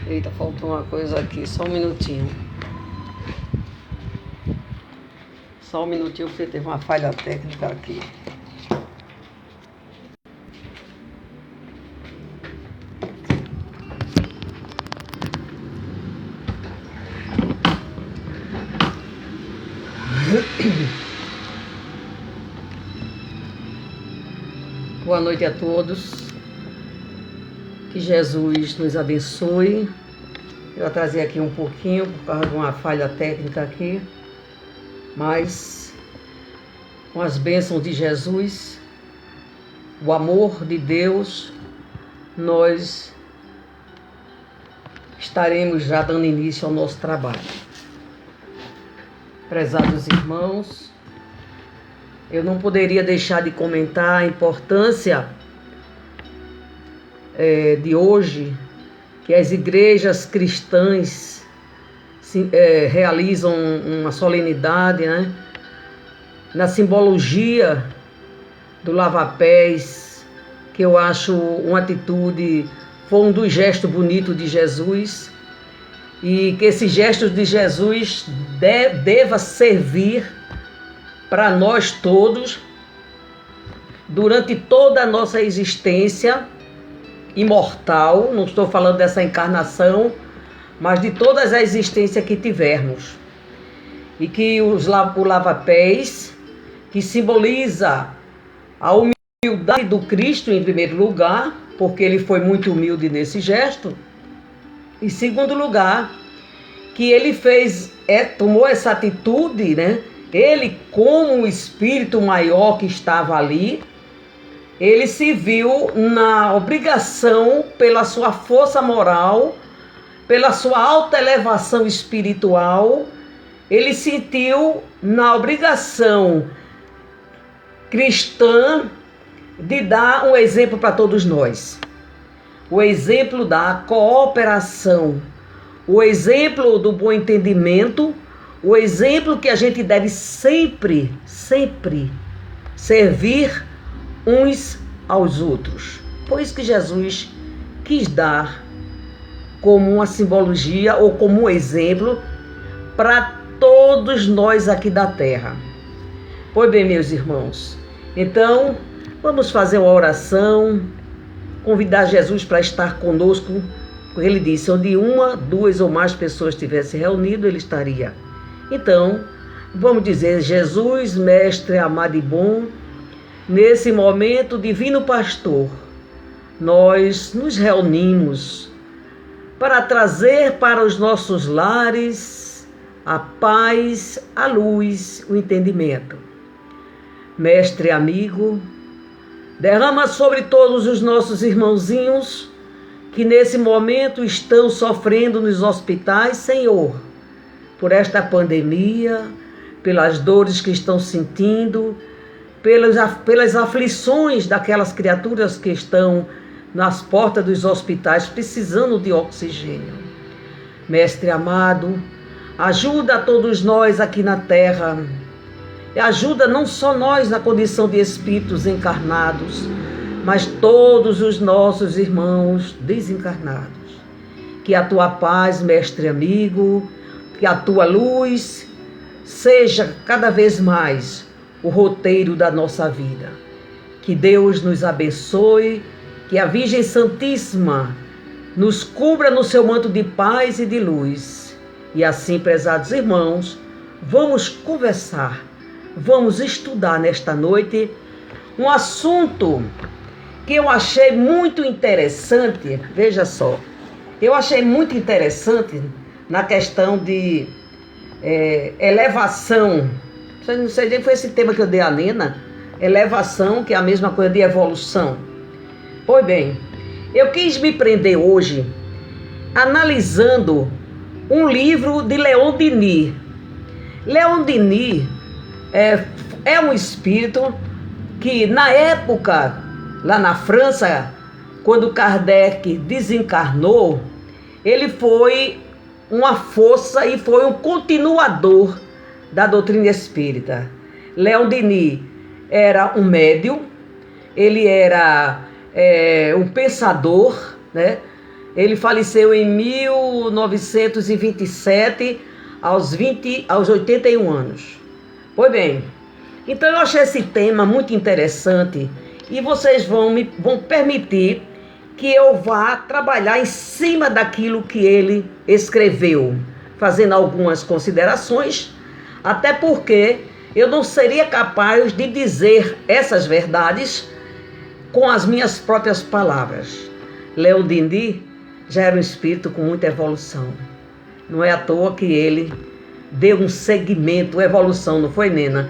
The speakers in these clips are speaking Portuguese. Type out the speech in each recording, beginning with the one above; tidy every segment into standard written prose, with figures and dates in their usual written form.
Eita, faltou uma coisa aqui, só um minutinho. Só um minutinho porque teve uma falha técnica aqui. Boa noite a todos. Que Jesus nos abençoe. Eu atrasei aqui um pouquinho por causa de uma falha técnica aqui, mas com as bênçãos de Jesus, o amor de Deus, nós estaremos já dando início ao nosso trabalho. Prezados irmãos, eu não poderia deixar de comentar a importância de hoje, que as igrejas cristãs realizam uma solenidade, né, na simbologia do lava-pés, que eu acho uma atitude, foi um dos gestos bonitos de Jesus, e que esse gesto de Jesus deva servir para nós todos, durante toda a nossa existência imortal, não estou falando dessa encarnação, mas de todas as existências que tivermos. E que o lava-pés, que simboliza a humildade do Cristo em primeiro lugar, porque ele foi muito humilde nesse gesto. Em segundo lugar, que ele tomou essa atitude, né? Ele, como o espírito maior que estava ali, ele se viu na obrigação, pela sua força moral, pela sua alta elevação espiritual, ele sentiu na obrigação cristã de dar um exemplo para todos nós. O exemplo da cooperação, o exemplo do bom entendimento, o exemplo que a gente deve sempre, sempre servir uns aos outros. Por isso que Jesus quis dar como uma simbologia ou como um exemplo para todos nós aqui da terra. Pois bem, meus irmãos, então vamos fazer uma oração, convidar Jesus para estar conosco, porque ele disse, onde uma, duas ou mais pessoas estivessem reunidas, ele estaria. Então, vamos dizer, Jesus, mestre amado e bom, nesse momento, divino pastor, nós nos reunimos para trazer para os nossos lares a paz, a luz, o entendimento. Mestre amigo, derrama sobre todos os nossos irmãozinhos que nesse momento estão sofrendo nos hospitais, Senhor, por esta pandemia, pelas dores que estão sentindo, pelas aflições daquelas criaturas que estão nas portas dos hospitais precisando de oxigênio. Mestre amado, ajuda a todos nós aqui na terra, e ajuda não só nós na condição de espíritos encarnados, mas todos os nossos irmãos desencarnados. Que a tua paz, mestre amigo, que a tua luz seja cada vez mais o roteiro da nossa vida. Que Deus nos abençoe, que a Virgem Santíssima nos cubra no seu manto de paz e de luz. E assim, prezados irmãos, vamos conversar, vamos estudar nesta noite um assunto que eu achei muito interessante. Veja só, eu achei muito interessante na questão de elevação. Não sei nem foi esse tema que eu dei a Nena, elevação, que é a mesma coisa de evolução. Pois bem, eu quis me prender hoje analisando um livro de Leon Denis. Leon Denis é um espírito que na época, lá na França, quando Kardec desencarnou, ele foi uma força e foi um continuador da doutrina espírita. Leon Denis era um médium, ele era um pensador, né? Ele faleceu em 1927, aos 81 anos. Pois bem, então eu achei esse tema muito interessante e vocês vão permitir que eu vá trabalhar em cima daquilo que ele escreveu, fazendo algumas considerações, até porque eu não seria capaz de dizer essas verdades com as minhas próprias palavras. Léo Dindi já era um espírito com muita evolução. Não é à toa que ele deu um segmento, evolução, não foi, Nena?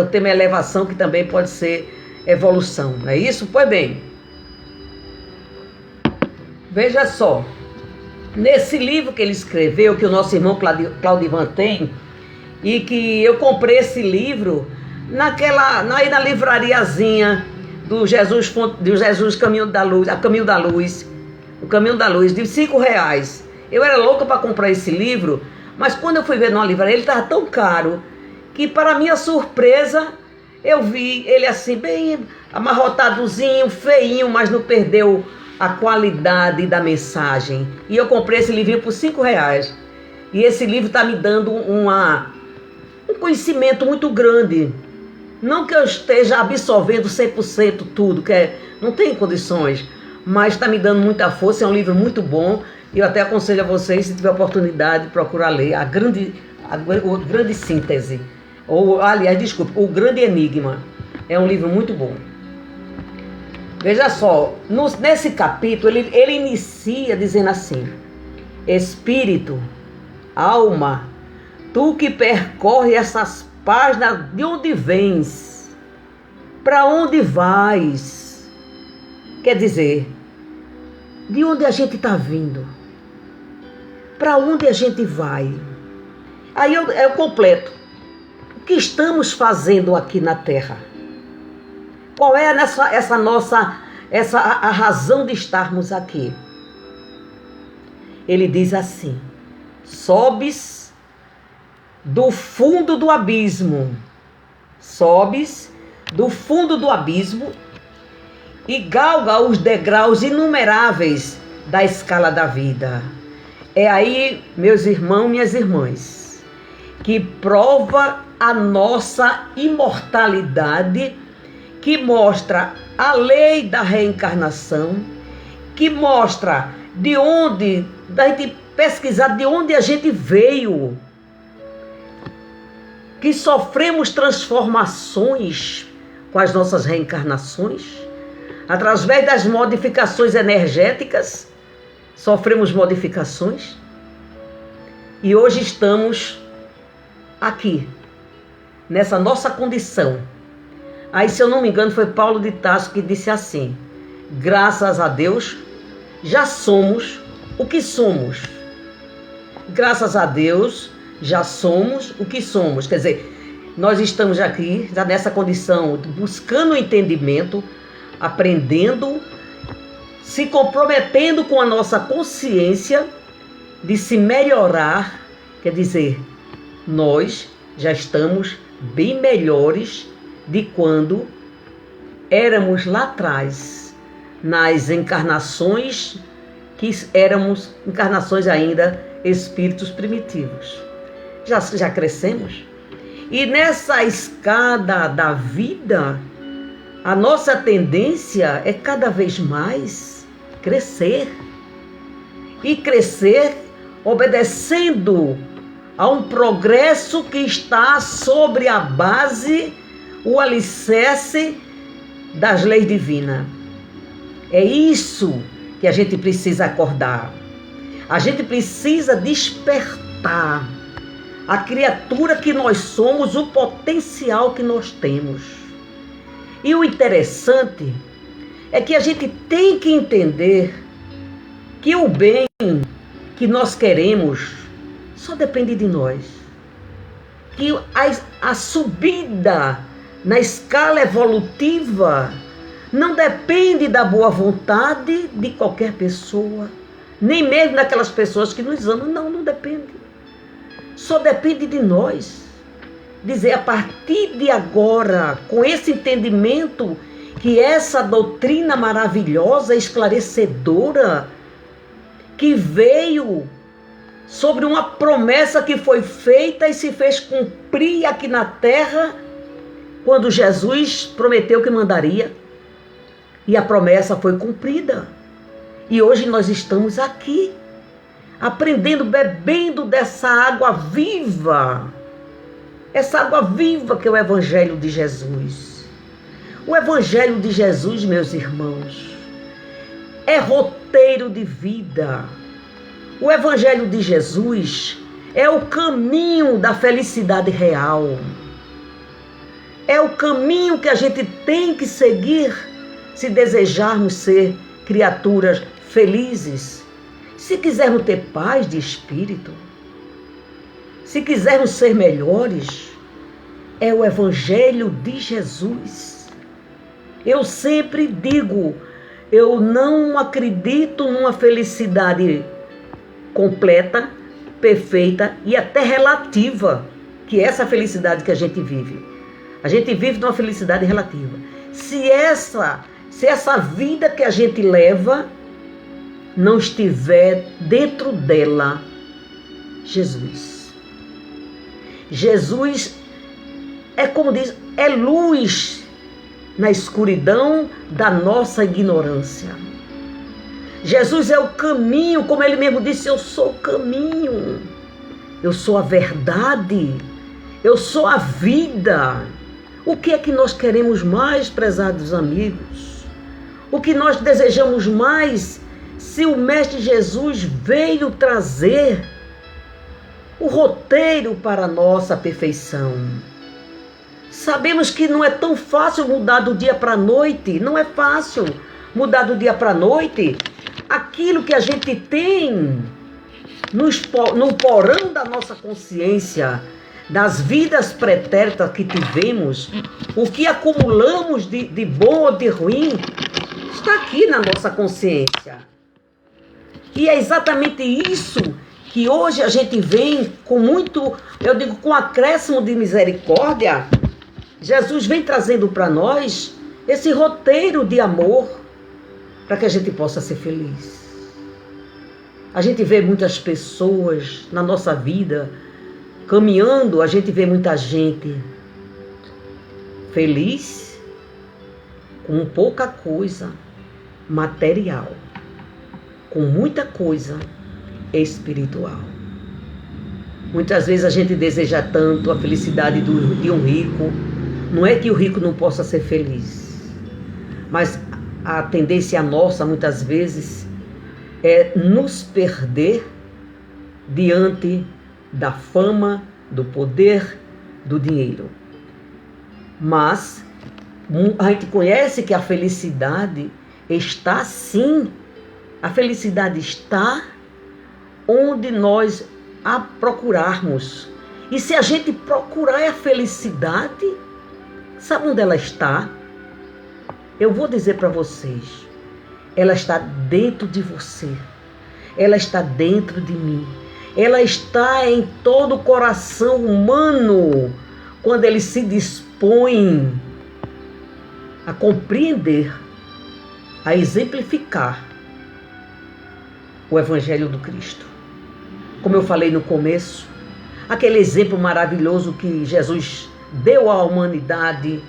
O tema é elevação, que também pode ser evolução, não é isso? Pois bem, veja só, nesse livro que ele escreveu, que o nosso irmão Claudivan tem, e que eu comprei esse livro aí na livrariazinha do Jesus Caminho da Luz, o Caminho da Luz, de R$5. Eu era louca para comprar esse livro, mas quando eu fui ver numa livraria, ele estava tão caro, que para minha surpresa, eu vi ele assim, bem amarrotadozinho, feinho, mas não perdeu a qualidade da mensagem. E eu comprei esse livrinho por R$5. E esse livro está me dando um conhecimento muito grande. Não que eu esteja absorvendo 100% tudo, não tem condições, mas está me dando muita força. É um livro muito bom. E eu até aconselho a vocês, se tiver oportunidade, procurar ler a grande síntese. O Grande Enigma. É um livro muito bom. Veja só, nesse capítulo, ele inicia dizendo assim: Espírito, alma, tu que percorre essas páginas, de onde vens? Para onde vais? Quer dizer, de onde a gente está vindo? Para onde a gente vai? Aí eu completo. O que estamos fazendo aqui na Terra? Qual é a razão de estarmos aqui? Ele diz assim: sobes do fundo do abismo. Sobes do fundo do abismo e galga os degraus inumeráveis da escala da vida. É aí, meus irmãos, minhas irmãs, que prova a nossa imortalidade, que mostra a lei da reencarnação, que mostra da gente pesquisar de onde a gente veio, que sofremos transformações com as nossas reencarnações, através das modificações energéticas, sofremos modificações, e hoje estamos aqui, nessa nossa condição. Aí, se eu não me engano, foi Paulo de Tarso que disse assim: graças a Deus, já somos o que somos. Graças a Deus, já somos o que somos. Quer dizer, nós estamos aqui, já nessa condição, buscando entendimento, aprendendo, se comprometendo com a nossa consciência de se melhorar. Quer dizer, nós já estamos bem melhores de quando éramos lá atrás, nas encarnações que éramos encarnações ainda espíritos primitivos. Já crescemos. E nessa escada da vida, a nossa tendência é cada vez mais crescer. E crescer obedecendo a um progresso que está sobre a base, o alicerce das leis divinas. É isso que a gente precisa acordar. A gente precisa despertar a criatura que nós somos, o potencial que nós temos. E o interessante é que a gente tem que entender que o bem que nós queremos só depende de nós. Que a subida na escala evolutiva não depende da boa vontade de qualquer pessoa, nem mesmo daquelas pessoas que nos amam. Não depende. Só depende de nós. Dizer, a partir de agora, com esse entendimento, que essa doutrina maravilhosa, esclarecedora, que veio sobre uma promessa que foi feita e se fez cumprir aqui na terra, quando Jesus prometeu que mandaria. E a promessa foi cumprida. E hoje nós estamos aqui, aprendendo, bebendo dessa água viva. Essa água viva que é o Evangelho de Jesus. O Evangelho de Jesus, meus irmãos, é roteiro de vida. O Evangelho de Jesus é o caminho da felicidade real. É o caminho que a gente tem que seguir se desejarmos ser criaturas felizes, se quisermos ter paz de espírito, se quisermos ser melhores. É o Evangelho de Jesus. Eu sempre digo, eu não acredito numa felicidade completa, perfeita e até relativa, que é essa felicidade que a gente vive. A gente vive numa felicidade relativa. Se essa vida que a gente leva não estiver dentro dela Jesus. Jesus é, como diz, é luz na escuridão da nossa ignorância. Jesus é o caminho, como ele mesmo disse, eu sou o caminho, eu sou a verdade, eu sou a vida. O que é que nós queremos mais, prezados amigos? O que nós desejamos mais, se o Mestre Jesus veio trazer o roteiro para a nossa perfeição? Sabemos que não é tão fácil mudar do dia para a noite, não é fácil mudar do dia para a noite. Aquilo que a gente tem no porão da nossa consciência, das vidas pretéritas que tivemos, o que acumulamos de bom ou de ruim, está aqui na nossa consciência. E é exatamente isso que hoje a gente vem com muito, eu digo, com acréscimo de misericórdia. Jesus vem trazendo para nós esse roteiro de amor para que a gente possa ser feliz. A gente vê muitas pessoas na nossa vida caminhando, a gente vê muita gente feliz com pouca coisa material, com muita coisa espiritual. Muitas vezes a gente deseja tanto a felicidade de um rico. Não é que o rico não possa ser feliz, mas a tendência nossa, muitas vezes, é nos perder diante da fama, do poder, do dinheiro. Mas a gente conhece que a felicidade está sim, a felicidade está onde nós a procurarmos. E se a gente procurar a felicidade, sabe onde ela está? Eu vou dizer para vocês, ela está dentro de você, ela está dentro de mim, ela está em todo o coração humano, quando ele se dispõe a compreender, a exemplificar o Evangelho do Cristo. Como eu falei no começo, aquele exemplo maravilhoso que Jesus deu à humanidade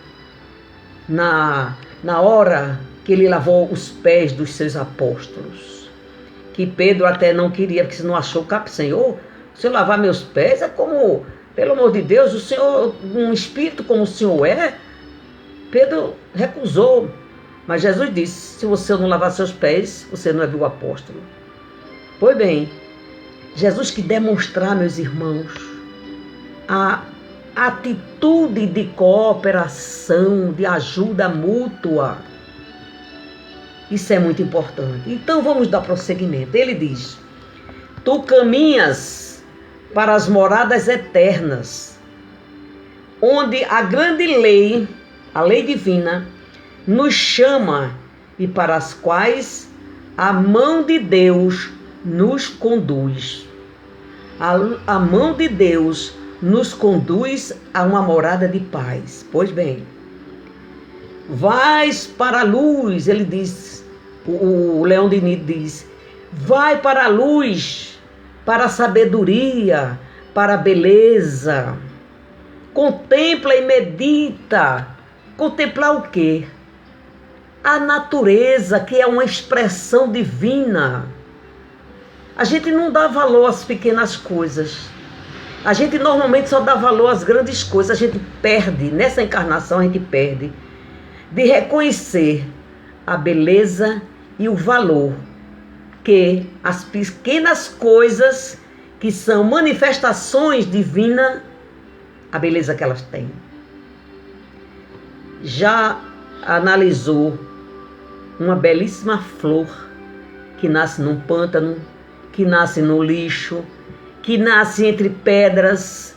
na hora que ele lavou os pés dos seus apóstolos, que Pedro até não queria, porque se não achou Senhor, se eu lavar meus pés é como, pelo amor de Deus, o Senhor, um espírito como o Senhor é. Pedro recusou, mas Jesus disse, se você não lavar seus pés, você não é meu apóstolo. Pois bem, Jesus quer demonstrar, meus irmãos, a atitude de cooperação, de ajuda mútua. Isso é muito importante. Então vamos dar prosseguimento. Ele diz, tu caminhas para as moradas eternas, onde a grande lei, a lei divina, nos chama e para as quais a mão de Deus nos conduz. A mão de Deus nos conduz a uma morada de paz. Pois bem, vais para a luz, ele diz, o Leão Denis diz, Vai para a luz, para a sabedoria, para a beleza. Contempla e medita. Contemplar o quê? A natureza, que é uma expressão divina. A gente não dá valor às pequenas coisas. A gente normalmente só dá valor às grandes coisas. A gente perde, nessa encarnação a gente perde de reconhecer a beleza e o valor que as pequenas coisas que são manifestações divinas, a beleza que elas têm. Já analisou uma belíssima flor que nasce num pântano, que nasce no lixo, que nasce entre pedras,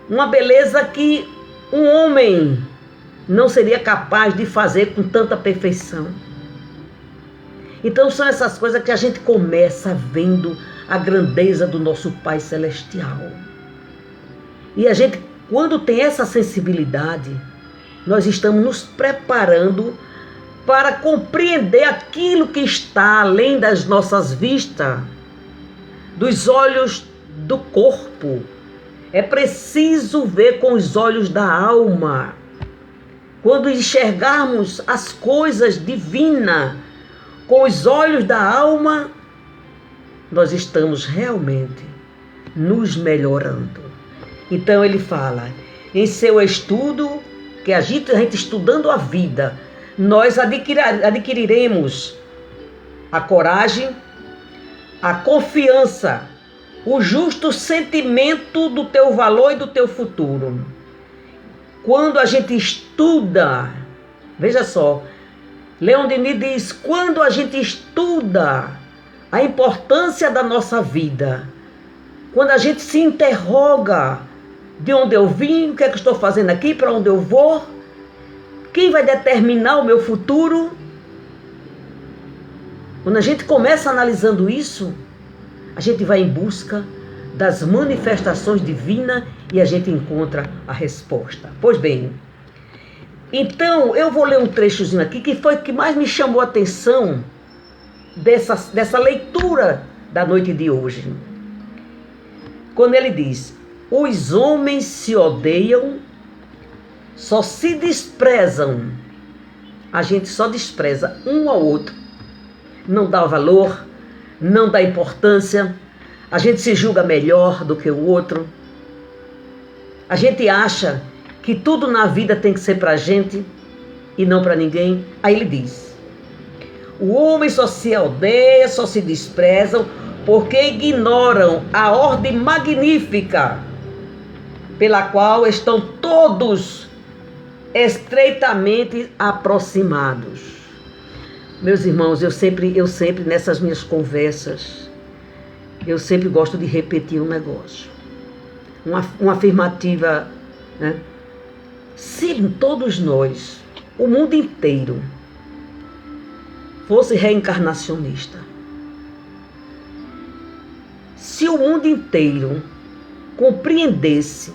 uma beleza que um homem não seria capaz de fazer com tanta perfeição. Então são essas coisas que a gente começa vendo a grandeza do nosso Pai Celestial. E a gente, quando tem essa sensibilidade, nós estamos nos preparando para compreender aquilo que está além das nossas vistas, dos olhos do corpo. É preciso ver com os olhos da alma. Quando enxergarmos as coisas divinas com os olhos da alma, nós estamos realmente nos melhorando. Então ele fala, em seu estudo, que a gente estudando a vida, nós adquiriremos a coragem, a confiança, o justo sentimento do teu valor e do teu futuro. Quando a gente estuda, veja só, Leon Denis diz, quando a gente estuda a importância da nossa vida, quando a gente se interroga de onde eu vim, o que é que estou fazendo aqui, para onde eu vou, quem vai determinar o meu futuro? Quando a gente começa analisando isso, a gente vai em busca das manifestações divinas e a gente encontra a resposta. Pois bem, então eu vou ler um trechozinho aqui que foi o que mais me chamou a atenção dessa leitura da noite de hoje. Quando ele diz, os homens se odeiam, só se desprezam. A gente só despreza um ao outro. Não dá valor, não dá importância. A gente se julga melhor do que o outro. A gente acha que tudo na vida tem que ser pra gente e não pra ninguém. Aí ele diz, o homem só se odeia, só se desprezam, porque ignoram a ordem magnífica pela qual estão todos estreitamente aproximados. Meus irmãos, eu sempre nessas minhas conversas, eu sempre gosto de repetir um negócio, uma afirmativa, né? Se todos nós, o mundo inteiro, fosse reencarnacionista, se o mundo inteiro compreendesse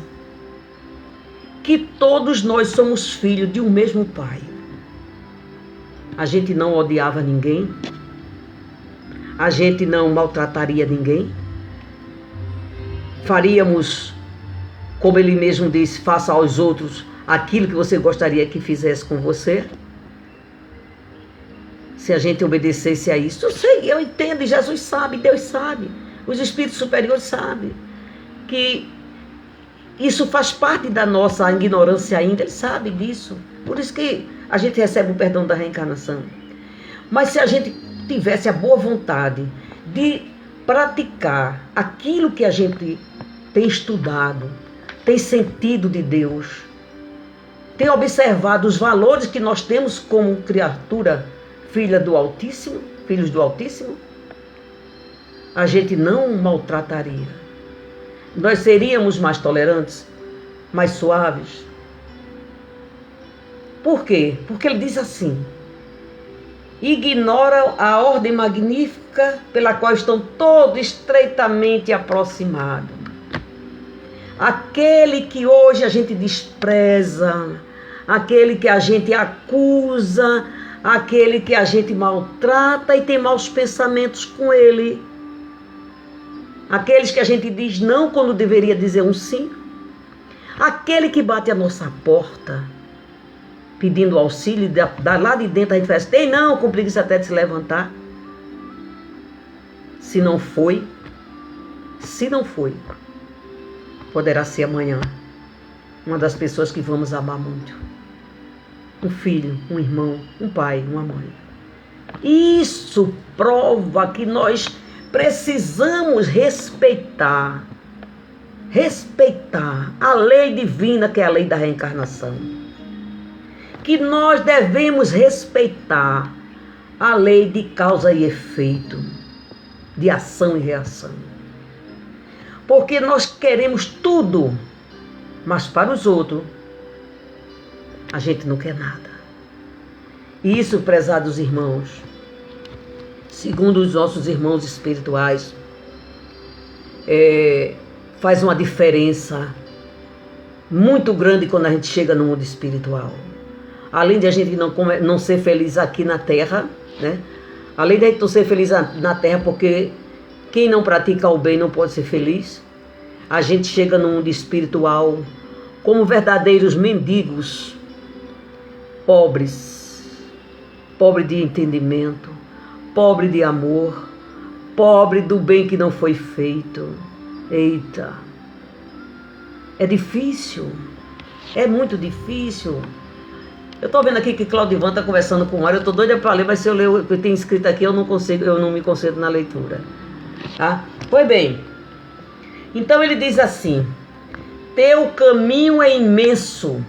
que todos nós somos filhos de um mesmo Pai, a gente não odiava ninguém, a gente não maltrataria ninguém, faríamos, como ele mesmo disse, faça aos outros aquilo que você gostaria que fizesse com você. Se a gente obedecesse a isso, eu sei, eu entendo, e Jesus sabe, Deus sabe, os espíritos superiores sabem que isso faz parte da nossa ignorância ainda, ele sabe disso. Por isso que a gente recebe o perdão da reencarnação. Mas se a gente tivesse a boa vontade de praticar aquilo que a gente tem estudado, tem sentido de Deus, tem observado os valores que nós temos como criatura, filha do Altíssimo, filhos do Altíssimo, a gente não maltrataria. Nós seríamos mais tolerantes, mais suaves. Por quê? Porque ele diz assim, ignoram a ordem magnífica pela qual estão todos estreitamente aproximados. Aquele que hoje a gente despreza, aquele que a gente acusa, aquele que a gente maltrata e tem maus pensamentos com ele, aqueles que a gente diz não quando deveria dizer um sim, aquele que bate a nossa porta pedindo auxílio, da lá de dentro a gente faz, tem não, com preguiça até de se levantar. Se não foi, poderá ser amanhã uma das pessoas que vamos amar muito. Um filho, um irmão, um pai, uma mãe. Isso prova que nós precisamos respeitar a lei divina, que é a lei da reencarnação. Que nós devemos respeitar a lei de causa e efeito, de ação e reação. Porque nós queremos tudo, mas para os outros, a gente não quer nada. E isso, prezados irmãos, segundo os nossos irmãos espirituais, faz uma diferença muito grande quando a gente chega no mundo espiritual. Além de a gente não ser feliz aqui na Terra, né? Além de a gente não ser feliz na Terra, porque quem não pratica o bem não pode ser feliz, a gente chega no mundo espiritual como verdadeiros mendigos, pobre de entendimento, pobre de amor, pobre do bem que não foi feito. Eita, é difícil, é muito difícil. Eu estou vendo aqui que Claudivan está conversando com o Mário, eu estou doida para ler, mas se eu ler o que tem escrito aqui, eu não me concentro na leitura. Tá? Pois bem, então ele diz assim: teu caminho é imenso,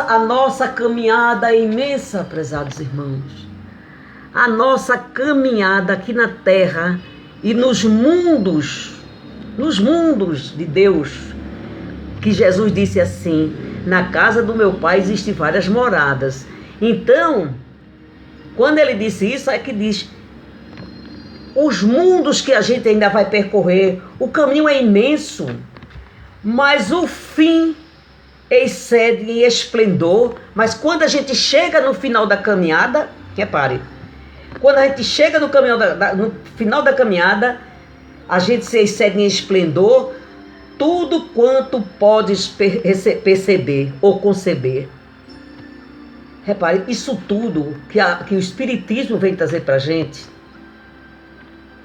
a nossa caminhada é imensa, prezados irmãos. A nossa caminhada aqui na Terra e nos mundos de Deus, que Jesus disse assim: na casa do meu pai existem várias moradas. Então, quando ele disse isso, é que diz os mundos que a gente ainda vai percorrer, o caminho é imenso, mas o fim excede em esplendor. Mas quando a gente chega no final da caminhada, repare, quando a gente chega no final da caminhada, a gente se excede em esplendor, tudo quanto podes perceber ou conceber. Repare, isso tudo que o Espiritismo vem trazer para a gente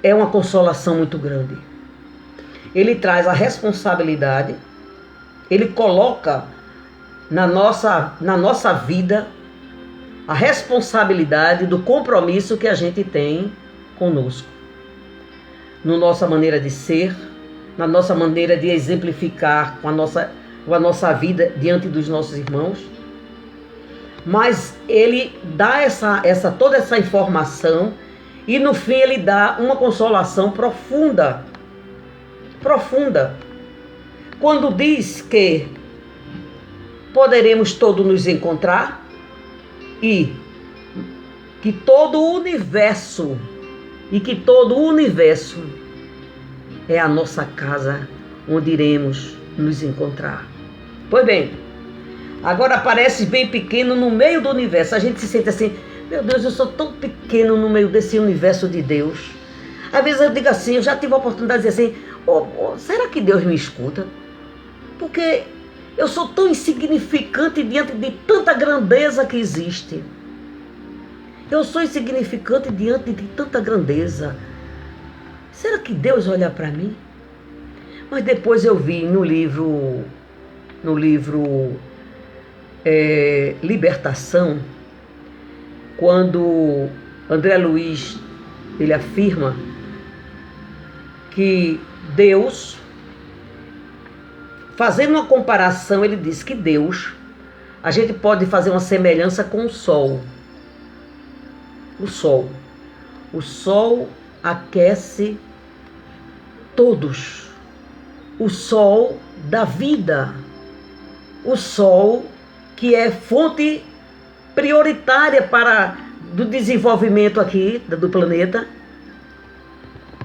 é uma consolação muito grande. Ele traz a responsabilidade, ele coloca na nossa vida a responsabilidade do compromisso que a gente tem conosco, na nossa maneira de ser, na nossa maneira de exemplificar com a nossa vida diante dos nossos irmãos. Mas ele dá toda essa informação e no fim ele dá uma consolação profunda. Quando diz que poderemos todos nos encontrar e que todo o universo é a nossa casa onde iremos nos encontrar. Pois bem, agora aparece bem pequeno no meio do universo. A gente se sente assim: meu Deus, eu sou tão pequeno no meio desse universo de Deus. Às vezes eu digo assim, eu já tive a oportunidade de dizer assim: será que Deus me escuta? Porque eu sou tão insignificante diante de tanta grandeza que existe. Eu sou insignificante diante de tanta grandeza. Será que Deus olha para mim? Mas depois eu vi no livro Libertação, quando André Luiz ele afirma que Deus, fazendo uma comparação, ele diz que Deus, a gente pode fazer uma semelhança com o Sol. O Sol aquece todos. O Sol da vida. O Sol que é fonte prioritária do desenvolvimento aqui do planeta.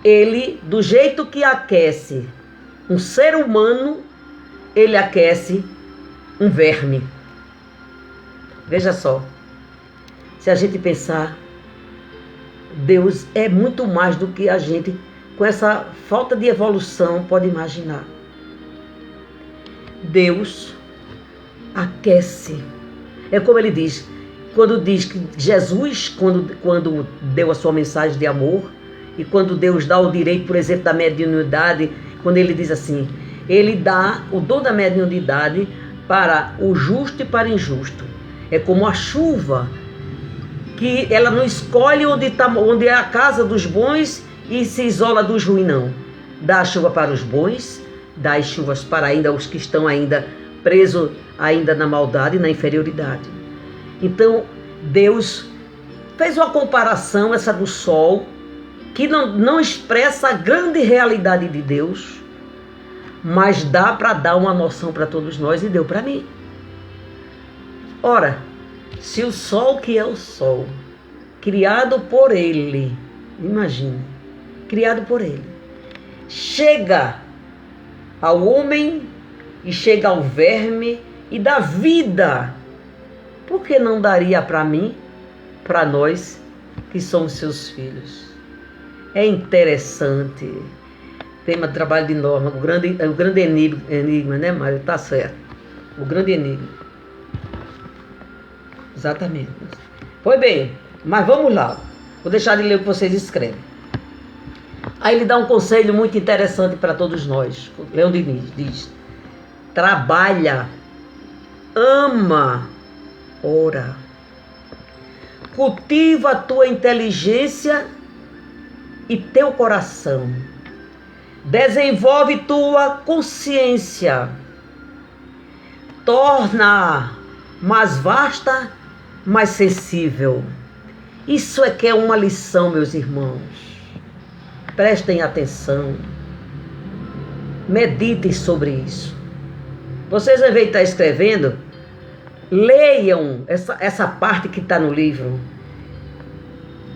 Ele, do jeito que aquece um ser humano, ele aquece um verme. Veja só. Se a gente pensar, Deus é muito mais do que a gente, com essa falta de evolução, pode imaginar. Deus aquece. É como ele diz, quando diz que Jesus, quando deu a sua mensagem de amor, e quando Deus dá o direito, por exemplo, da mediunidade, quando ele diz assim, ele dá o dom da mediunidade para o justo e para o injusto. É como a chuva, que ela não escolhe onde é a casa dos bons e se isola dos ruins, não. Dá a chuva para os bons, dá as chuvas para ainda os que estão ainda presos ainda na maldade e na inferioridade. Então, Deus fez uma comparação, essa do sol, que não expressa a grande realidade de Deus, mas dá para dar uma noção para todos nós, e deu para mim. Ora, se o sol, que é o sol, criado por ele, imagine, criado por ele, chega ao homem e chega ao verme e dá vida, por que não daria para mim, para nós que somos seus filhos? É interessante. Tema de trabalho de Norma, o grande enigma, né, Mário? Tá certo. O grande enigma. Exatamente. Pois bem, mas vamos lá. Vou deixar de ler o que vocês escrevem. Aí ele dá um conselho muito interessante para todos nós. Leão Diniz diz: trabalha, ama, ora. Cultiva a tua inteligência e teu coração. Desenvolve tua consciência. Torna mais vasta, mais sensível. Isso é que é uma lição, meus irmãos. Prestem atenção. Meditem sobre isso. Vocês, ao invés de estar escrevendo, leiam essa parte que está no livro.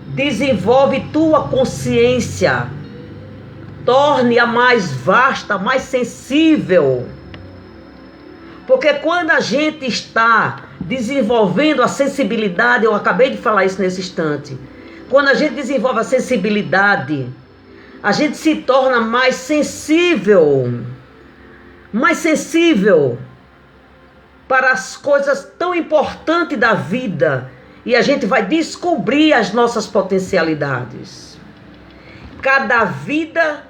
Desenvolve tua consciência. Torne-a mais vasta, mais sensível. Porque quando a gente está desenvolvendo a sensibilidade, eu acabei de falar isso nesse instante, quando a gente desenvolve a sensibilidade, a gente se torna mais sensível para as coisas tão importantes da vida, e a gente vai descobrir as nossas potencialidades. Cada vida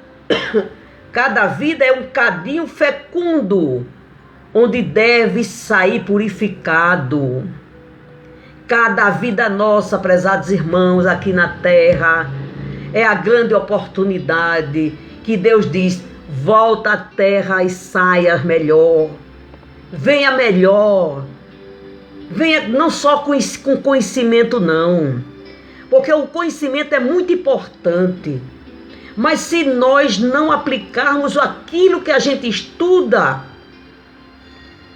é um cadinho fecundo, onde deve sair purificado. Cada vida nossa, prezados irmãos, aqui na terra, é a grande oportunidade que Deus diz: volta à terra e saia melhor. Venha melhor. Venha não só com conhecimento, não. Porque o conhecimento é muito importante. Mas se nós não aplicarmos aquilo que a gente estuda,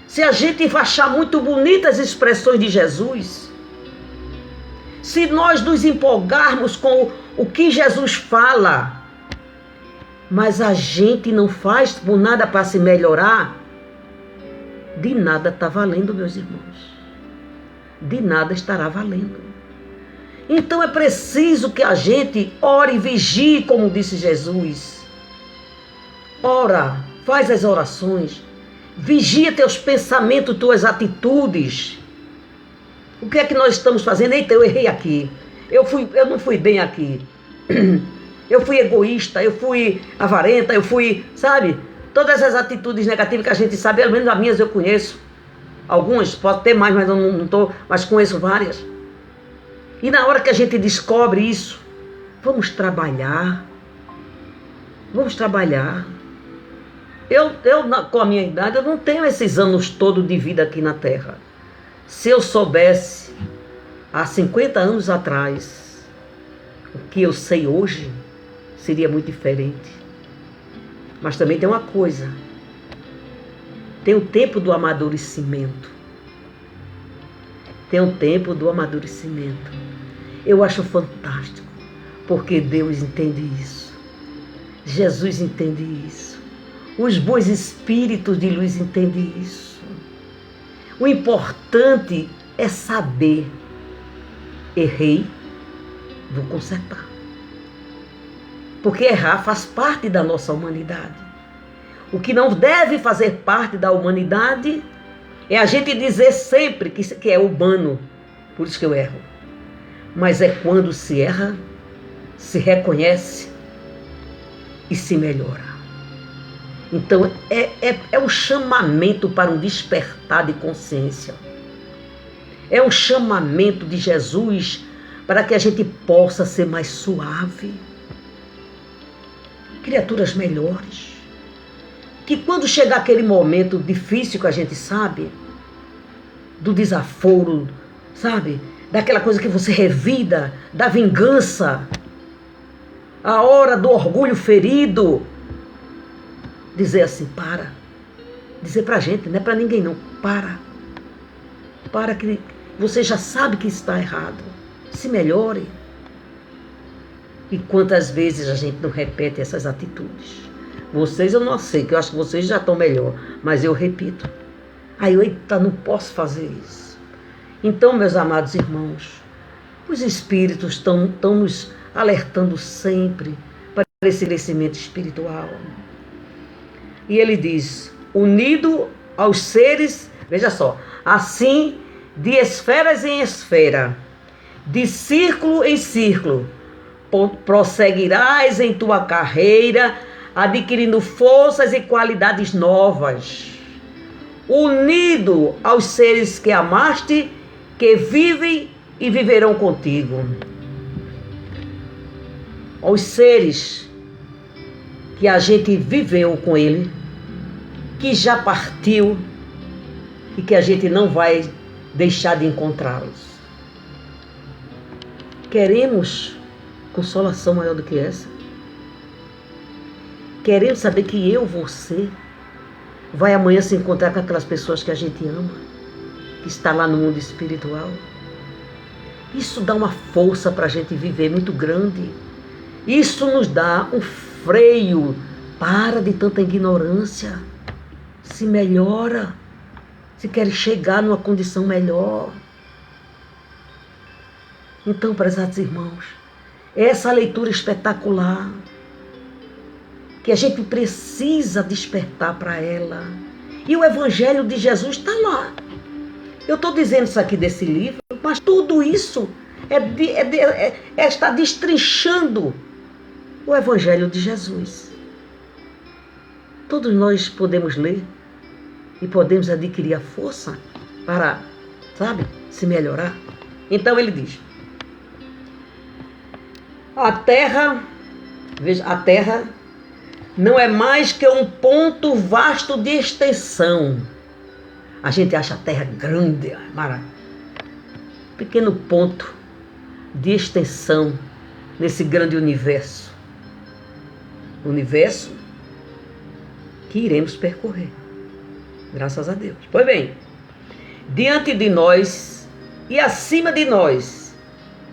se a gente achar muito bonitas as expressões de Jesus, se nós nos empolgarmos com o que Jesus fala, mas a gente não faz por nada para se melhorar, de nada está valendo, meus irmãos. De nada estará valendo. Então é preciso que a gente ore e vigie, como disse Jesus. Ora, faz as orações, vigia teus pensamentos, tuas atitudes. O que é que nós estamos fazendo? Eita, eu errei aqui. Eu não fui bem aqui. Eu fui egoísta, eu fui avarenta, eu fui, sabe? Todas as atitudes negativas que a gente sabe, pelo menos as minhas eu conheço. Algumas, pode ter mais, mas eu não estou, mas conheço várias. E na hora que a gente descobre isso, vamos trabalhar. Vamos trabalhar. Eu com a minha idade, eu não tenho esses anos todos de vida aqui na Terra. Se eu soubesse, há 50 anos atrás, o que eu sei hoje, seria muito diferente. Mas também tem uma coisa. Tem o tempo do amadurecimento. Tem o tempo do amadurecimento. Eu acho fantástico, porque Deus entende isso. Jesus entende isso. Os bons espíritos de luz entendem isso. O importante é saber. errei, vou consertar. Porque errar faz parte da nossa humanidade. O que não deve fazer parte da humanidade é a gente dizer sempre que é humano, por isso que eu erro. Mas é quando se erra, se reconhece e se melhora. Então é um chamamento para um despertar de consciência. É um chamamento de Jesus para que a gente possa ser mais suave. Criaturas melhores. Que quando chegar aquele momento difícil que a gente sabe, do desaforo, sabe? Daquela coisa que você revida, da vingança, a hora do orgulho ferido, dizer assim, para. Dizer pra gente, não é pra ninguém não, para. Para que você já sabe que está errado. Se melhore. E quantas vezes a gente não repete essas atitudes? Vocês eu não sei, que eu acho que vocês já estão melhor, mas eu repito. Aí eu, eita, não posso fazer isso. Então, meus amados irmãos, os espíritos estão nos alertando sempre para esse crescimento espiritual. E ele diz, unido aos seres, veja só, assim, de esferas em esfera, de círculo em círculo, prosseguirás em tua carreira, adquirindo forças e qualidades novas, unido aos seres que amaste, que vivem e viverão contigo. Aos seres que a gente viveu com ele, que já partiu e que a gente não vai deixar de encontrá-los. Queremos consolação maior do que essa? Queremos saber que você vai amanhã se encontrar com aquelas pessoas que a gente ama, que está lá no mundo espiritual? Isso dá uma força para a gente viver muito grande. Isso nos dá um freio. Para de tanta ignorância. Se melhora. Se quer chegar numa condição melhor. Então, prezados irmãos, essa leitura espetacular, que a gente precisa despertar para ela. E o Evangelho de Jesus está lá. Eu estou dizendo isso aqui desse livro, mas tudo isso está destrinchando o Evangelho de Jesus. Todos nós podemos ler e podemos adquirir a força para, se melhorar. Então ele diz, a Terra não é mais que um ponto vasto de extensão. A gente acha a Terra grande, pequeno ponto de extensão nesse grande universo. Universo que iremos percorrer, graças a Deus. Pois bem, diante de nós e acima de nós,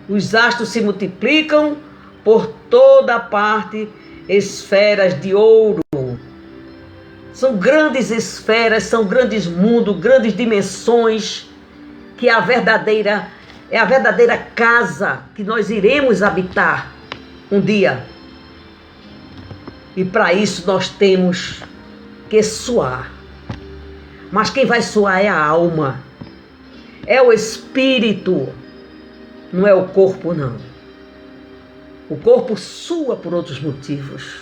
os astros se multiplicam por toda parte, esferas de ouro. São grandes esferas, são grandes mundos, grandes dimensões, que é a verdadeira casa que nós iremos habitar um dia. E para isso nós temos que suar. Mas quem vai suar é a alma, é o espírito, não é o corpo não. O corpo sua por outros motivos.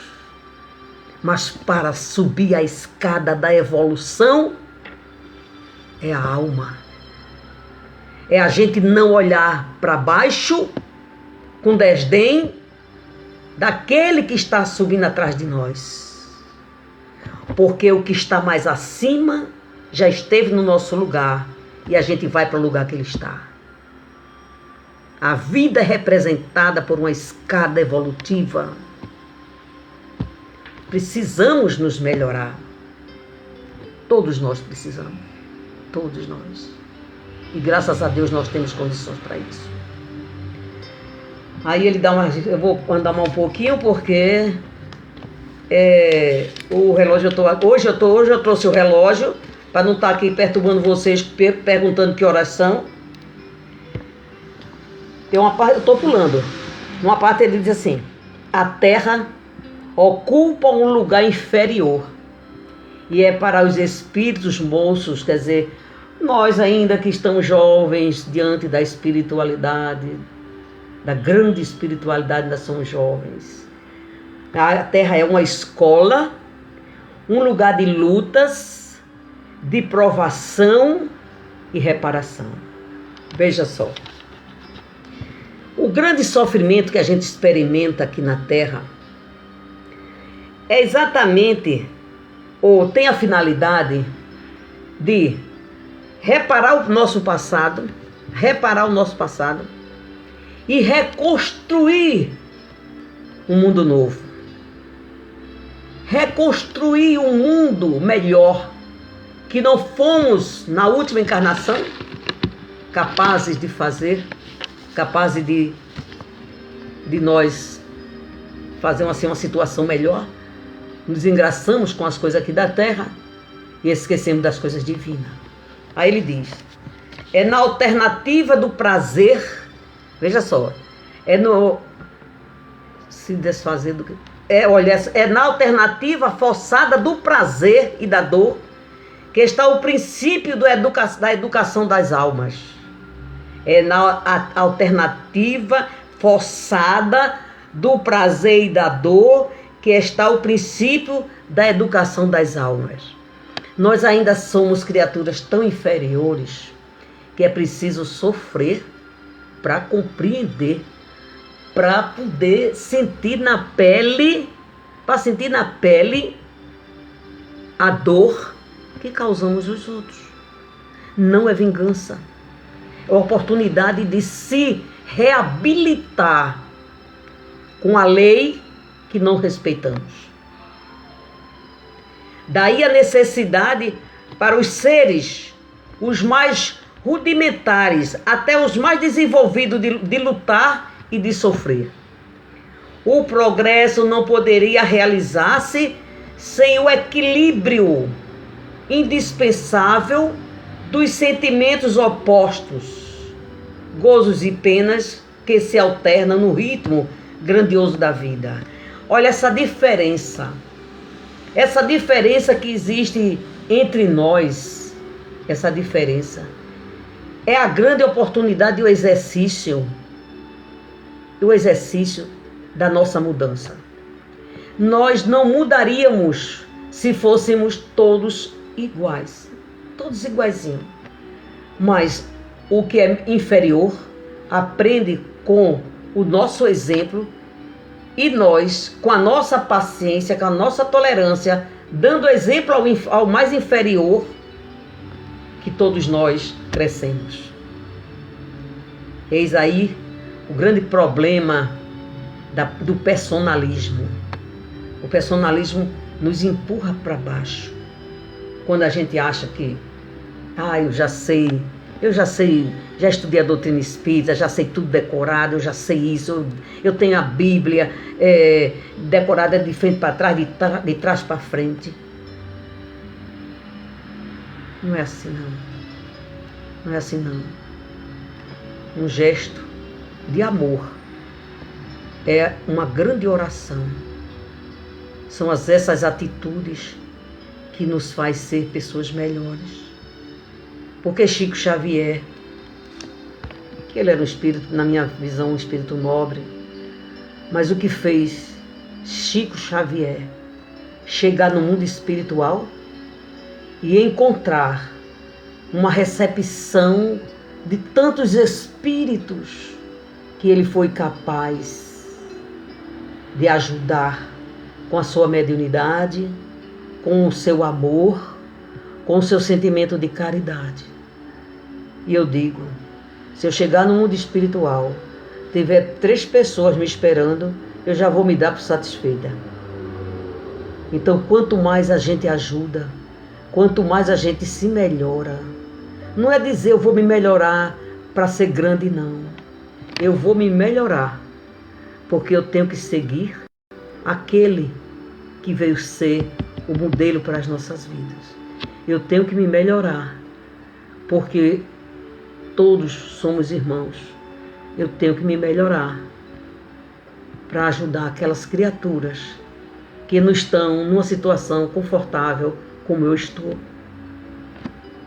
Mas para subir a escada da evolução, é a alma. É a gente não olhar para baixo com desdém daquele que está subindo atrás de nós. Porque o que está mais acima já esteve no nosso lugar e a gente vai para o lugar que ele está. A vida é representada por uma escada evolutiva. Precisamos nos melhorar. Todos nós precisamos. Todos nós. E graças a Deus nós temos condições para isso. Aí ele dá uma... Eu vou andar mais um pouquinho porque o relógio... Hoje eu trouxe o relógio para não estar aqui perturbando vocês, perguntando que horas são. Tem uma parte, eu estou pulando. Uma parte ele diz assim: a terra ocupa um lugar inferior e é para os espíritos moços, quer dizer, nós ainda que estamos jovens diante da espiritualidade, da grande espiritualidade, ainda somos jovens. A terra é uma escola, um lugar de lutas, de provação e reparação. Veja só. O grande sofrimento que a gente experimenta aqui na Terra é exatamente, ou tem a finalidade de reparar o nosso passado e reconstruir um mundo novo. Reconstruir um mundo melhor que não fomos na última encarnação capazes de fazer, capazes de nós fazer assim, uma situação melhor. Nos engraçamos com as coisas aqui da terra e esquecemos das coisas divinas. Aí ele diz: é na alternativa do prazer, veja só, é no se desfazer do que é na alternativa forçada do prazer e da dor que está o princípio da educação das almas. É na alternativa forçada do prazer e da dor que está o princípio da educação das almas. Nós ainda somos criaturas tão inferiores que é preciso sofrer para compreender, para poder sentir na pele, a dor que causamos os outros. Não é vingança. É a oportunidade de se reabilitar com a lei que não respeitamos. Daí a necessidade para os seres, os mais rudimentares, até os mais desenvolvidos, de lutar e de sofrer. O progresso não poderia realizar-se sem o equilíbrio indispensável dos sentimentos opostos, gozos e penas que se alternam no ritmo grandioso da vida. Olha essa diferença que existe entre nós, essa diferença é a grande oportunidade do exercício da nossa mudança. Nós não mudaríamos se fôssemos todos iguais, todos iguaizinhos. Mas o que é inferior aprende com o nosso exemplo e nós, com a nossa paciência, com a nossa tolerância, dando exemplo ao mais inferior, que todos nós crescemos. Eis aí o grande problema do personalismo. O personalismo nos empurra para baixo. Quando a gente acha que, eu já sei, já estudei a doutrina espírita, já sei tudo decorado, eu já sei isso, eu tenho a Bíblia decorada de frente para trás, de trás para frente. Não é assim não. Não é assim não. Um gesto de amor é uma grande oração. São essas atitudes que nos faz ser pessoas melhores. Porque Chico Xavier, que ele era um espírito, na minha visão, um espírito nobre, mas o que fez Chico Xavier chegar no mundo espiritual e encontrar uma recepção de tantos espíritos que ele foi capaz de ajudar com a sua mediunidade, com o seu amor, com o seu sentimento de caridade. E eu digo, se eu chegar no mundo espiritual, tiver 3 pessoas me esperando, eu já vou me dar por satisfeita. Então, quanto mais a gente ajuda, quanto mais a gente se melhora, não é dizer eu vou me melhorar para ser grande, não. Eu vou me melhorar porque eu tenho que seguir aquele que veio ser o modelo para as nossas vidas. Eu tenho que me melhorar porque todos somos irmãos. eu tenho que me melhorar para ajudar aquelas criaturas que não estão numa situação confortável como eu estou.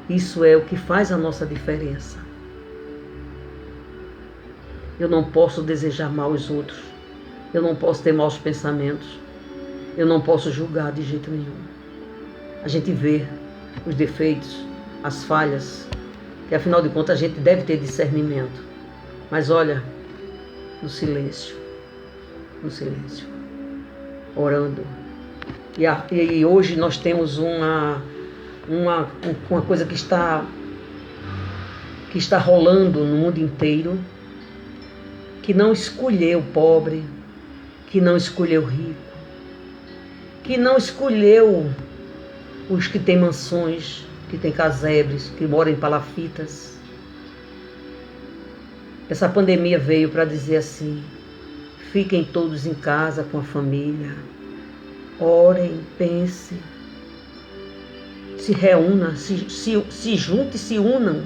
Isso é o que faz a nossa diferença. Eu não posso desejar mal aos outros. Eu não posso ter maus pensamentos. Eu não posso julgar de jeito nenhum. A gente vê os defeitos, as falhas, que afinal de contas a gente deve ter discernimento. Mas olha, no silêncio, orando. E hoje nós temos uma coisa que está rolando no mundo inteiro, que não escolheu o pobre, que não escolheu o rico, que não escolheu os que têm mansões, que têm casebres, que moram em palafitas. Essa pandemia veio para dizer assim: fiquem todos em casa com a família, orem, pensem, se reúnam, se juntem, se unam.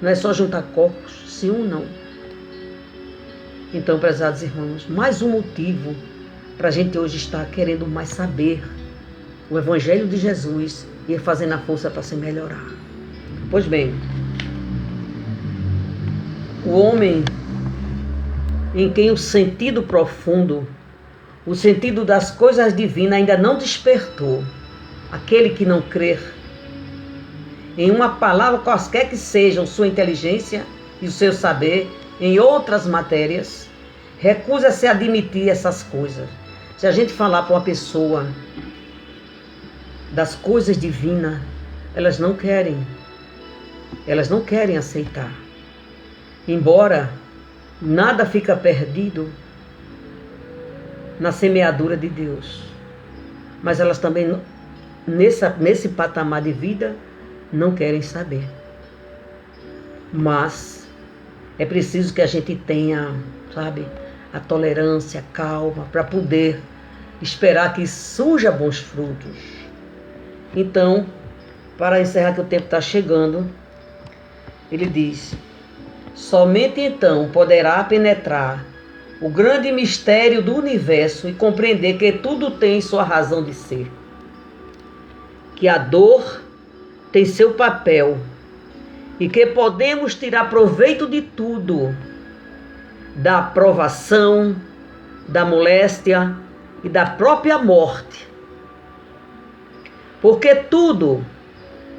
Não é só juntar corpos, se unam. Então, prezados irmãos, mais um motivo para a gente hoje estar querendo mais saber o Evangelho de Jesus e fazendo a força para se melhorar. Pois bem, o homem em quem o sentido profundo, o sentido das coisas divinas ainda não despertou, aquele que não crer em uma palavra quaisquer que sejam sua inteligência e o seu saber em outras matérias, recusa-se a admitir essas coisas. Se a gente falar para uma pessoa das coisas divinas, elas não querem aceitar. Embora nada fica perdido na semeadura de Deus, mas elas também nesse patamar de vida não querem saber. Mas é preciso que a gente tenha, sabe, a tolerância, a calma, para poder esperar que surja bons frutos. Então, para encerrar que o tempo está chegando, ele diz: somente então poderá penetrar o grande mistério do universo e compreender que tudo tem sua razão de ser, que a dor tem seu papel e que podemos tirar proveito de tudo, da provação, da moléstia e da própria morte. Porque tudo,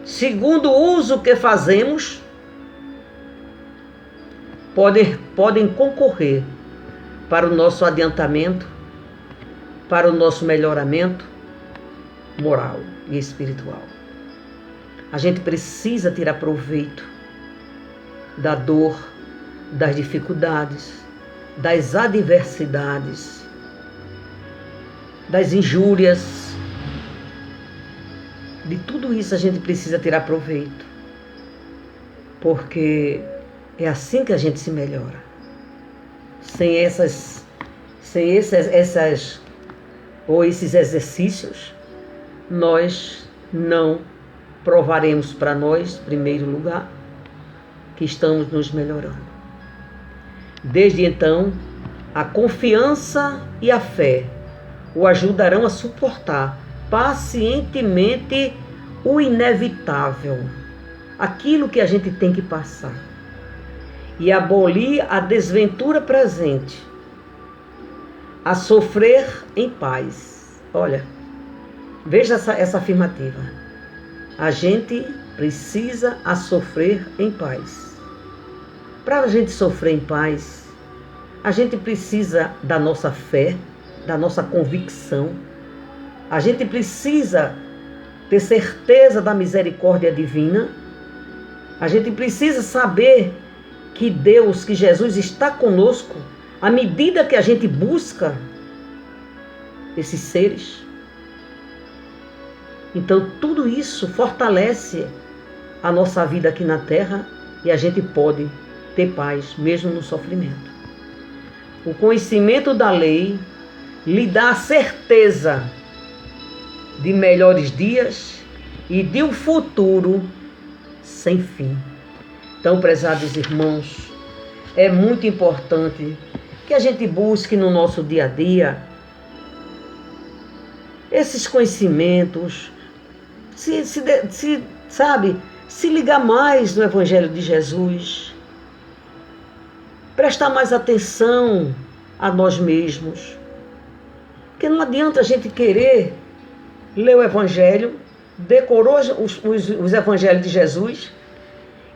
segundo o uso que fazemos, podem concorrer para o nosso adiantamento, para o nosso melhoramento moral e espiritual. A gente precisa tirar proveito da dor, das dificuldades, das adversidades, das injúrias. De tudo isso a gente precisa tirar proveito, porque é assim que a gente se melhora. Sem esses exercícios, nós não provaremos para nós, em primeiro lugar, que estamos nos melhorando. Desde então, a confiança e a fé o ajudarão a suportar pacientemente o inevitável, aquilo que a gente tem que passar, e abolir a desventura presente, a sofrer em paz. Olha, veja essa afirmativa. A gente precisa a sofrer em paz. Para a gente sofrer em paz, a gente precisa da nossa fé, da nossa convicção. A gente precisa ter certeza da misericórdia divina. A gente precisa saber que Deus, que Jesus está conosco à medida que a gente busca esses seres. Então tudo isso fortalece a nossa vida aqui na terra e a gente pode ter paz mesmo no sofrimento. O conhecimento da lei lhe dá a certeza de melhores dias e de um futuro sem fim. Então, prezados irmãos, é muito importante que a gente busque no nosso dia a dia esses conhecimentos, se ligar mais no Evangelho de Jesus, prestar mais atenção a nós mesmos. Porque não adianta a gente querer ler o Evangelho, decorou os Evangelhos de Jesus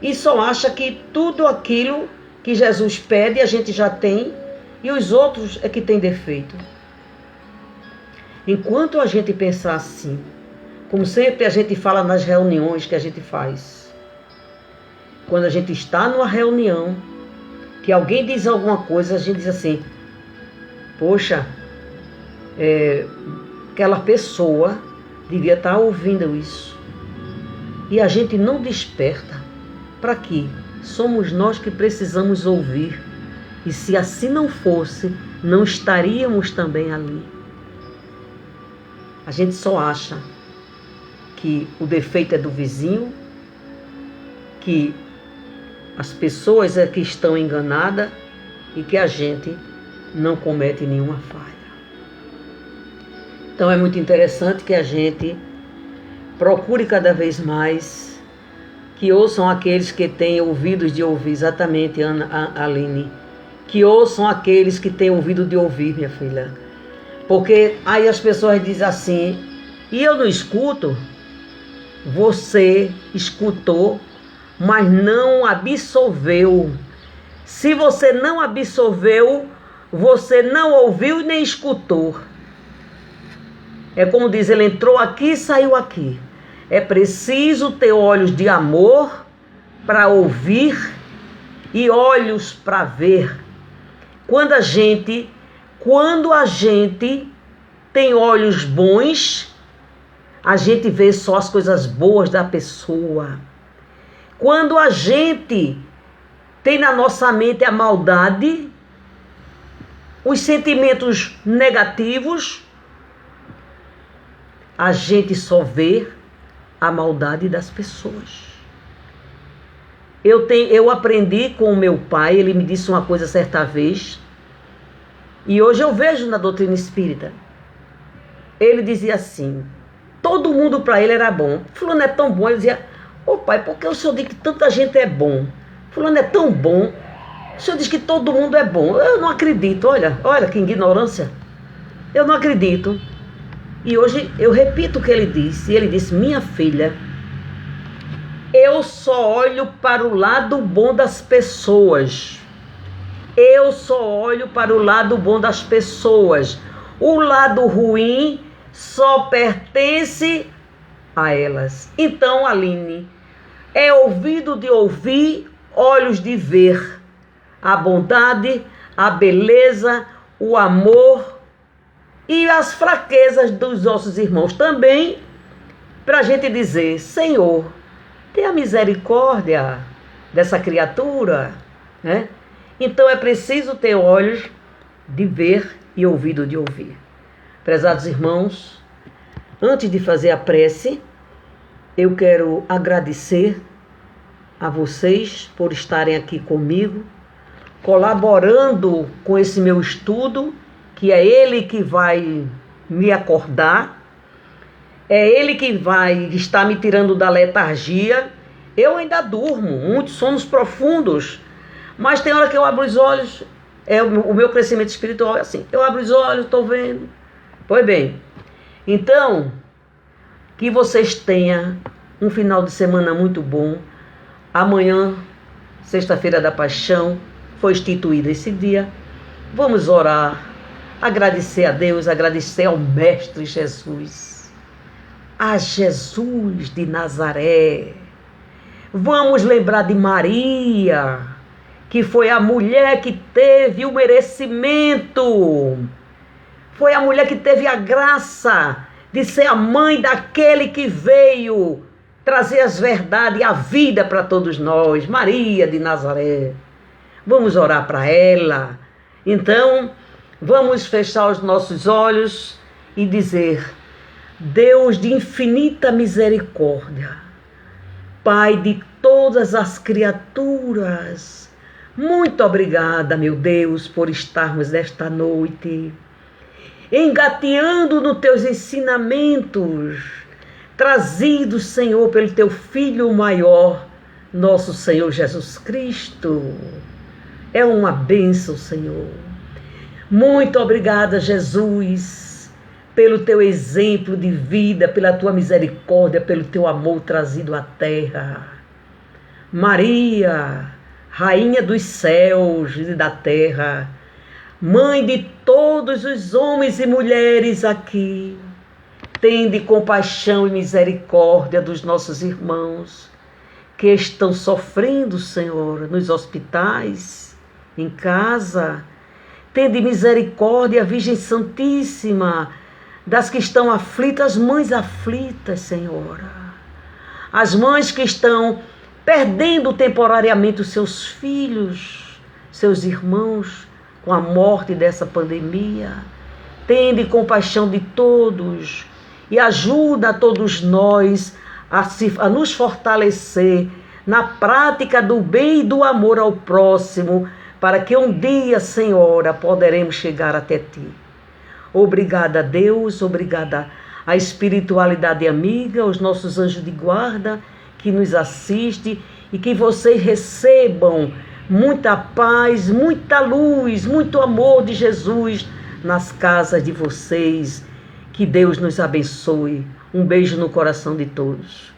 e só acha que tudo aquilo que Jesus pede a gente já tem e os outros é que tem defeito. Enquanto a gente pensar assim, como sempre a gente fala nas reuniões que a gente faz, quando a gente está numa reunião, que alguém diz alguma coisa, a gente diz assim, poxa, aquela pessoa devia estar ouvindo isso. E a gente não desperta. Para quê? Somos nós que precisamos ouvir. E se assim não fosse, não estaríamos também ali. A gente só acha que o defeito é do vizinho, que as pessoas é que estão enganadas e que a gente não comete nenhuma falha. Então é muito interessante que a gente procure cada vez mais que ouçam aqueles que têm ouvidos de ouvir, exatamente, Aline, que ouçam aqueles que têm ouvido de ouvir, minha filha. Porque aí as pessoas dizem assim, e eu não escuto? Você escutou, mas não absorveu. Se você não absorveu, você não ouviu e nem escutou. É como diz, ele entrou aqui e saiu aqui. É preciso ter olhos de amor para ouvir e olhos para ver. Quando a gente tem olhos bons, a gente vê só as coisas boas da pessoa. Quando a gente tem na nossa mente a maldade, os sentimentos negativos, a gente só vê a maldade das pessoas. Eu aprendi com o meu pai, ele me disse uma coisa certa vez, e hoje eu vejo na doutrina espírita. Ele dizia assim, todo mundo para ele era bom. Fulano é tão bom, ele dizia, ô pai, por que o senhor diz que tanta gente é bom? Fulano é tão bom, o senhor diz que todo mundo é bom. Eu não acredito, olha que ignorância. Eu não acredito. E hoje eu repito o que ele disse. E ele disse, minha filha, eu só olho para o lado bom das pessoas. Eu só olho para o lado bom das pessoas. O lado ruim só pertence a elas. Então, Aline, é ouvido de ouvir, olhos de ver a bondade, a beleza, o amor e as fraquezas dos nossos irmãos também, para a gente dizer, Senhor, tenha misericórdia dessa criatura, né? Então é preciso ter olhos de ver e ouvido de ouvir. Prezados irmãos, antes de fazer a prece, eu quero agradecer a vocês por estarem aqui comigo, colaborando com esse meu estudo, que é ele que vai me acordar, é ele que vai estar me tirando da letargia. Eu ainda durmo, muitos sonos profundos, mas tem hora que eu abro os olhos, o meu crescimento espiritual é assim, eu abro os olhos, estou vendo. Pois bem, então, que vocês tenham um final de semana muito bom. Amanhã, sexta-feira da Paixão, foi instituído esse dia. Vamos orar, agradecer a Deus, agradecer ao Mestre Jesus, a Jesus de Nazaré. Vamos lembrar de Maria, que foi a mulher que teve o merecimento, foi a mulher que teve a graça de ser a mãe daquele que veio trazer as verdades e a vida para todos nós, Maria de Nazaré. Vamos orar para ela. Então, vamos fechar os nossos olhos e dizer, Deus de infinita misericórdia, Pai de todas as criaturas, Muito obrigada, meu Deus, por estarmos esta noite engateando nos teus ensinamentos, trazidos, Senhor, pelo teu Filho maior, nosso Senhor Jesus Cristo. É uma bênção, Senhor. Muito obrigada, Jesus, pelo teu exemplo de vida, pela tua misericórdia, pelo teu amor trazido à terra. Maria, Rainha dos céus e da terra, Mãe de todos os homens e mulheres aqui, tende compaixão e misericórdia dos nossos irmãos que estão sofrendo, Senhor, nos hospitais, em casa. Tende misericórdia, Virgem Santíssima, das que estão aflitas, mães aflitas, Senhora. As mães que estão perdendo temporariamente os seus filhos, seus irmãos, com a morte dessa pandemia. Tende compaixão de todos e ajuda a todos nós a nos fortalecer na prática do bem e do amor ao próximo, para que um dia, Senhora, poderemos chegar até Ti. Obrigada, Deus, obrigada à espiritualidade amiga, aos nossos anjos de guarda que nos assistem, e que vocês recebam muita paz, muita luz, muito amor de Jesus nas casas de vocês. Que Deus nos abençoe. Um beijo no coração de todos.